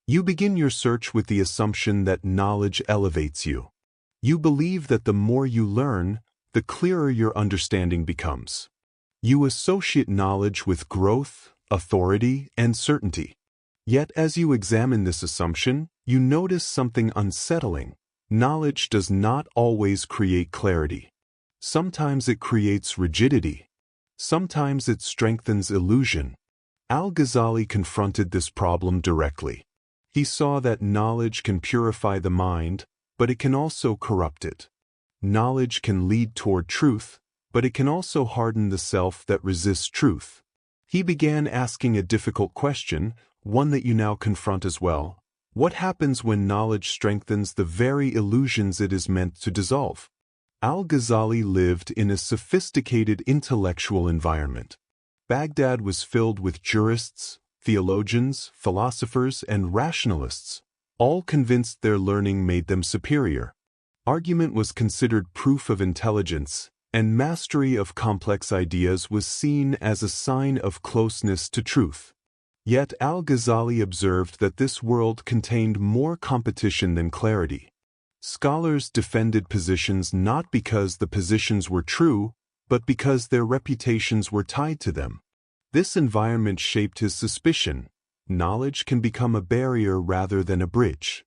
You begin your search with the assumption that knowledge elevates you. You believe that the more you learn, the clearer your understanding becomes. You associate knowledge with growth, authority, and certainty. Yet as you examine this assumption, you notice something unsettling. Knowledge does not always create clarity. Sometimes it creates rigidity. Sometimes it strengthens illusion. Al-Ghazali confronted this problem directly. He saw that knowledge can purify the mind, but it can also corrupt it. Knowledge can lead toward truth, but it can also harden the self that resists truth. He began asking a difficult question, one that you now confront as well. What happens when knowledge strengthens the very illusions it is meant to dissolve? Al-Ghazali lived in a sophisticated intellectual environment. Baghdad was filled with jurists, theologians, philosophers, and rationalists, all convinced their learning made them superior. Argument was considered proof of intelligence, and mastery of complex ideas was seen as a sign of closeness to truth. Yet Al-Ghazali observed that this world contained more competition than clarity. Scholars defended positions not because the positions were true, but because their reputations were tied to them. This environment shaped his suspicion. Knowledge can become a barrier rather than a bridge.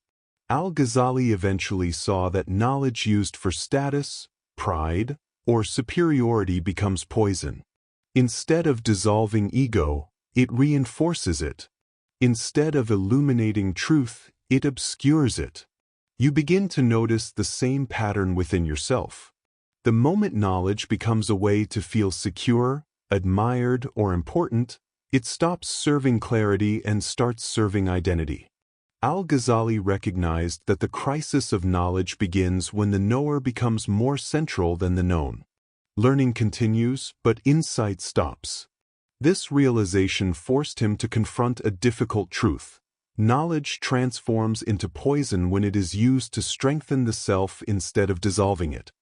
Al-Ghazali eventually saw that knowledge used for status, pride, or superiority becomes poison. Instead of dissolving ego, it reinforces it. Instead of illuminating truth, it obscures it. You begin to notice the same pattern within yourself. The moment knowledge becomes a way to feel secure, admired, or important, it stops serving clarity and starts serving identity. Al-Ghazali recognized that the crisis of knowledge begins when the knower becomes more central than the known. Learning continues, but insight stops. This realization forced him to confront a difficult truth. Knowledge transforms into poison when it is used to strengthen the self instead of dissolving it.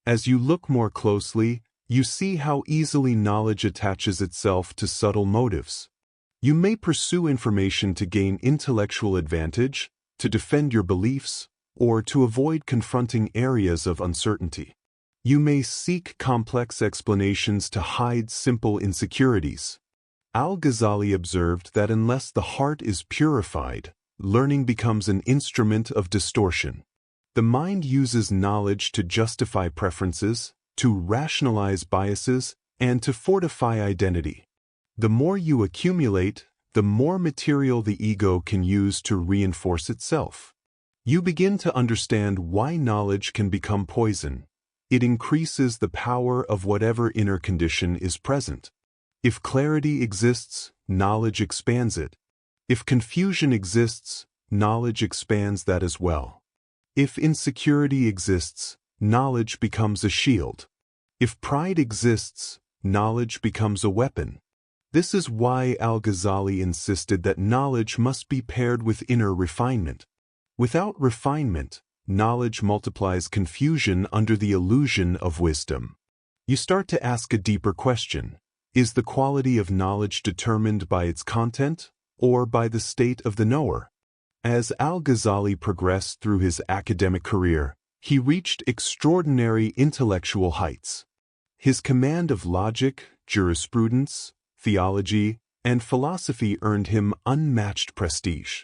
As you look more closely, you see how easily knowledge attaches itself to subtle motives. You may pursue information to gain intellectual advantage, to defend your beliefs, or to avoid confronting areas of uncertainty. You may seek complex explanations to hide simple insecurities. Al-Ghazali observed that unless the heart is purified, learning becomes an instrument of distortion. The mind uses knowledge to justify preferences, to rationalize biases, and to fortify identity. The more you accumulate, the more material the ego can use to reinforce itself. You begin to understand why knowledge can become poison. It increases the power of whatever inner condition is present. If clarity exists, knowledge expands it. If confusion exists, knowledge expands that as well. If insecurity exists, knowledge becomes a shield. If pride exists, knowledge becomes a weapon. This is why Al-Ghazali insisted that knowledge must be paired with inner refinement. Without refinement, knowledge multiplies confusion under the illusion of wisdom. You start to ask a deeper question. Is the quality of knowledge determined by its content, or by the state of the knower? As Al-Ghazali progressed through his academic career, he reached extraordinary intellectual heights. His command of logic, jurisprudence, theology, and philosophy earned him unmatched prestige.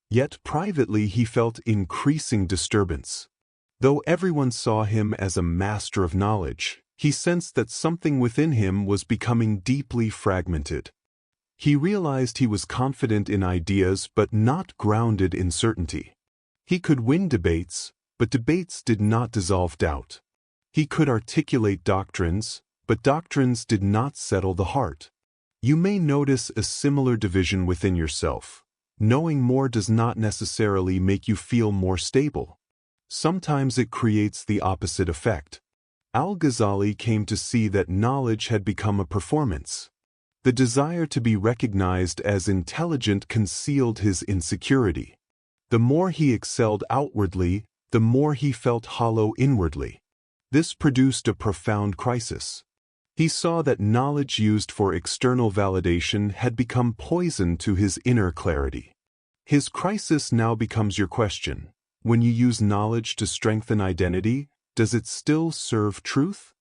Yet privately he felt increasing disturbance. Though everyone saw him as a master of knowledge, he sensed that something within him was becoming deeply fragmented. He realized he was confident in ideas but not grounded in certainty. He could win debates, but debates did not dissolve doubt. He could articulate doctrines, but doctrines did not settle the heart. You may notice a similar division within yourself. Knowing more does not necessarily make you feel more stable. Sometimes it creates the opposite effect. Al-Ghazali came to see that knowledge had become a performance. The desire to be recognized as intelligent concealed his insecurity. The more he excelled outwardly, the more he felt hollow inwardly. This produced a profound crisis. He saw that knowledge used for external validation had become poison to his inner clarity. His crisis now becomes your question. When you use knowledge to strengthen identity, does it still serve truth?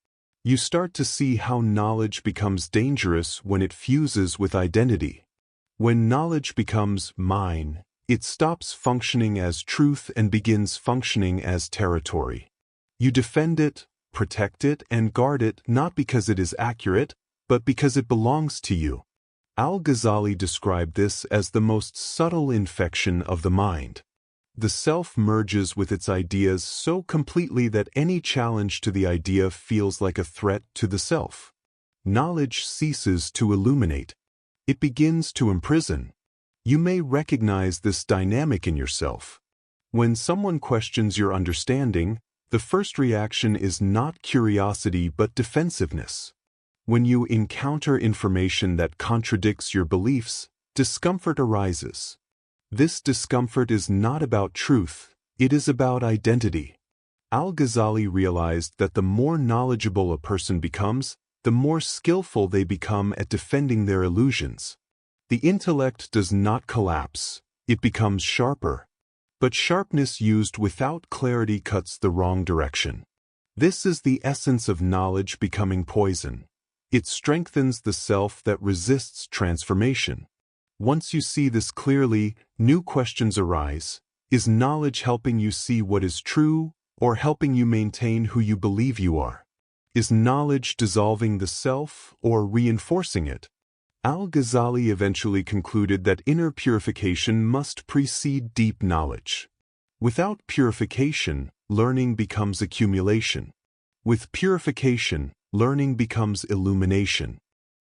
You start to see how knowledge becomes dangerous when it fuses with identity. When knowledge becomes mine, it stops functioning as truth and begins functioning as territory. You defend it, protect it, and guard it not because it is accurate, but because it belongs to you. Al-Ghazali described this as the most subtle infection of the mind. The self merges with its ideas so completely that any challenge to the idea feels like a threat to the self. Knowledge ceases to illuminate. It begins to imprison. You may recognize this dynamic in yourself. When someone questions your understanding, the first reaction is not curiosity but defensiveness. When you encounter information that contradicts your beliefs, discomfort arises. This discomfort is not about truth, it is about identity. Al-Ghazali realized that the more knowledgeable a person becomes, the more skillful they become at defending their illusions. The intellect does not collapse, it becomes sharper. But sharpness used without clarity cuts the wrong direction. This is the essence of knowledge becoming poison. It strengthens the self that resists transformation. Once you see this clearly, new questions arise. Is knowledge helping you see what is true, or helping you maintain who you believe you are? Is knowledge dissolving the self, or reinforcing it? Al-Ghazali eventually concluded that inner purification must precede deep knowledge. Without purification, learning becomes accumulation. With purification, learning becomes illumination.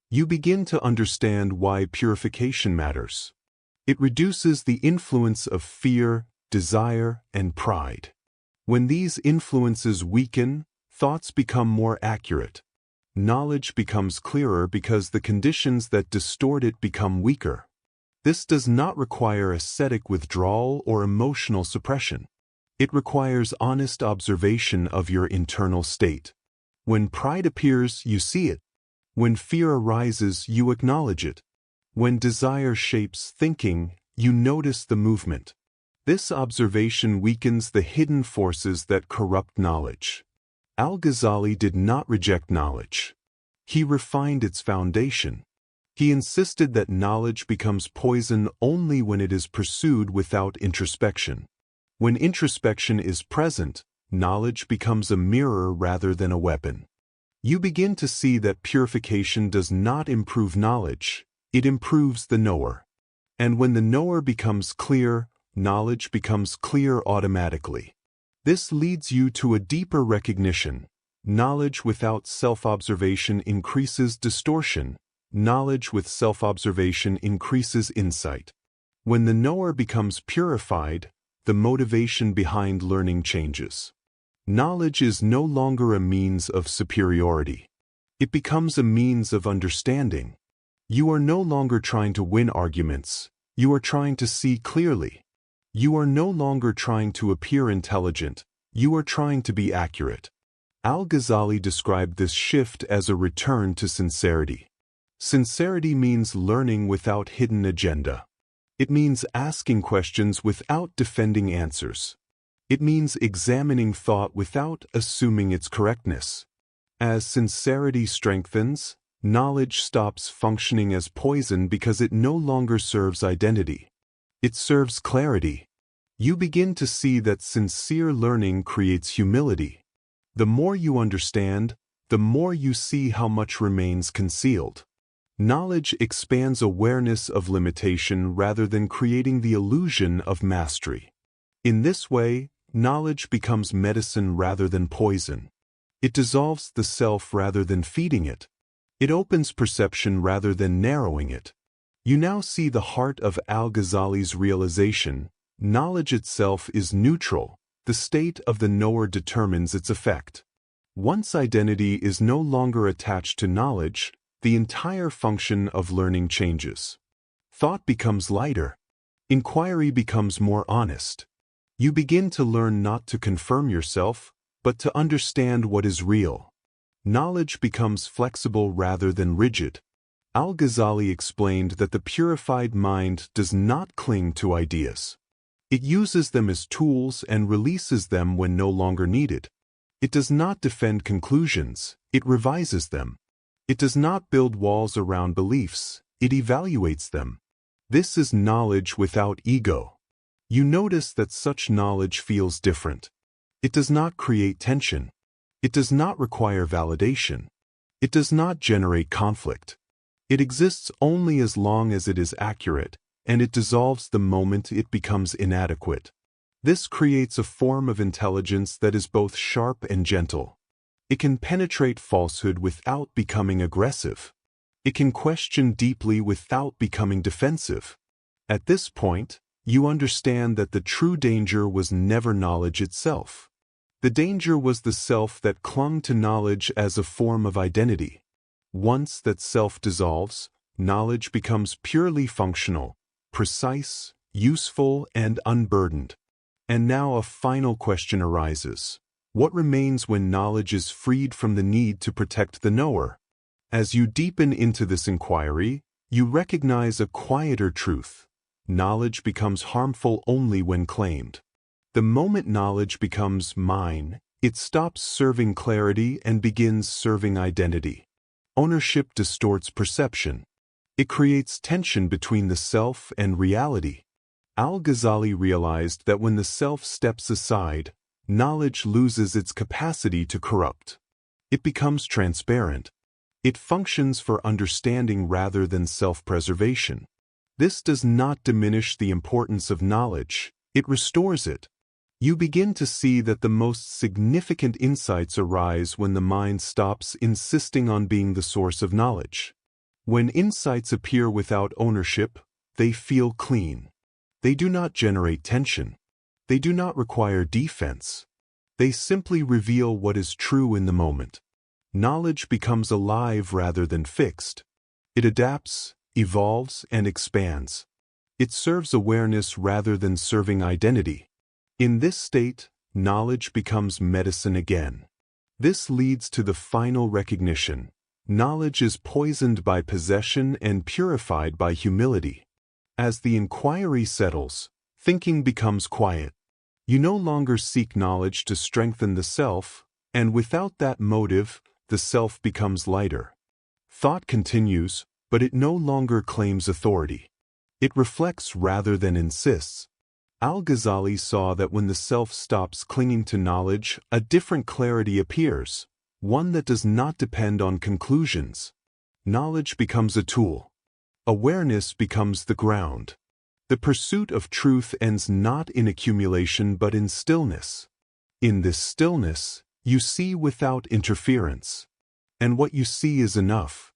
You begin to understand why purification matters. It reduces the influence of fear, desire, and pride. When these influences weaken, thoughts become more accurate. Knowledge becomes clearer because the conditions that distort it become weaker. This does not require ascetic withdrawal or emotional suppression. It requires honest observation of your internal state. When pride appears, you see it. When fear arises, you acknowledge it. When desire shapes thinking, you notice the movement. This observation weakens the hidden forces that corrupt knowledge. Al-Ghazali did not reject knowledge. He refined its foundation. He insisted that knowledge becomes poison only when it is pursued without introspection. When introspection is present, knowledge becomes a mirror rather than a weapon. You begin to see that purification does not improve knowledge, it improves the knower. And when the knower becomes clear, knowledge becomes clear automatically. This leads you to a deeper recognition. Knowledge without self-observation increases distortion. Knowledge with self-observation increases insight. When the knower becomes purified, the motivation behind learning changes. Knowledge is no longer a means of superiority. It becomes a means of understanding. You are no longer trying to win arguments. You are trying to see clearly. You are no longer trying to appear intelligent. You are trying to be accurate. Al-Ghazali described this shift as a return to sincerity. Sincerity means learning without hidden agenda. It means asking questions without defending answers. It means examining thought without assuming its correctness. As sincerity strengthens, knowledge stops functioning as poison because it no longer serves identity. It serves clarity. You begin to see that sincere learning creates humility. The more you understand, the more you see how much remains concealed. Knowledge expands awareness of limitation rather than creating the illusion of mastery. In this way, knowledge becomes medicine rather than poison. It dissolves the self rather than feeding it. It opens perception rather than narrowing it. You now see the heart of Al-Ghazali's realization. Knowledge itself is neutral. The state of the knower determines its effect. Once identity is no longer attached to knowledge, the entire function of learning changes. Thought becomes lighter. Inquiry becomes more honest. You begin to learn not to confirm yourself, but to understand what is real. Knowledge becomes flexible rather than rigid. Al-Ghazali explained that the purified mind does not cling to ideas. It uses them as tools and releases them when no longer needed. It does not defend conclusions, it revises them. It does not build walls around beliefs, it evaluates them. This is knowledge without ego. You notice that such knowledge feels different. It does not create tension. It does not require validation. It does not generate conflict. It exists only as long as it is accurate, and it dissolves the moment it becomes inadequate. This creates a form of intelligence that is both sharp and gentle. It can penetrate falsehood without becoming aggressive. It can question deeply without becoming defensive. At this point, you understand that the true danger was never knowledge itself. The danger was the self that clung to knowledge as a form of identity. Once that self dissolves, knowledge becomes purely functional, precise, useful, and unburdened. And now a final question arises. What remains when knowledge is freed from the need to protect the knower? As you deepen into this inquiry, you recognize a quieter truth. Knowledge becomes harmful only when claimed. The moment knowledge becomes mine, it stops serving clarity and begins serving identity. Ownership distorts perception. It creates tension between the self and reality. Al-Ghazali realized that when the self steps aside, knowledge loses its capacity to corrupt. It becomes transparent. It functions for understanding rather than self-preservation. This does not diminish the importance of knowledge, it restores it. You begin to see that the most significant insights arise when the mind stops insisting on being the source of knowledge. When insights appear without ownership, they feel clean. They do not generate tension. They do not require defense. They simply reveal what is true in the moment. Knowledge becomes alive rather than fixed. It adapts, evolves, and expands. It serves awareness rather than serving identity. In this state, knowledge becomes medicine again. This leads to the final recognition. Knowledge is poisoned by possession and purified by humility. As the inquiry settles, thinking becomes quiet. You no longer seek knowledge to strengthen the self, and without that motive, the self becomes lighter. Thought continues, but it no longer claims authority. It reflects rather than insists. Al-Ghazali saw that when the self stops clinging to knowledge, a different clarity appears, one that does not depend on conclusions. Knowledge becomes a tool. Awareness becomes the ground. The pursuit of truth ends not in accumulation but in stillness. In this stillness, you see without interference. And what you see is enough.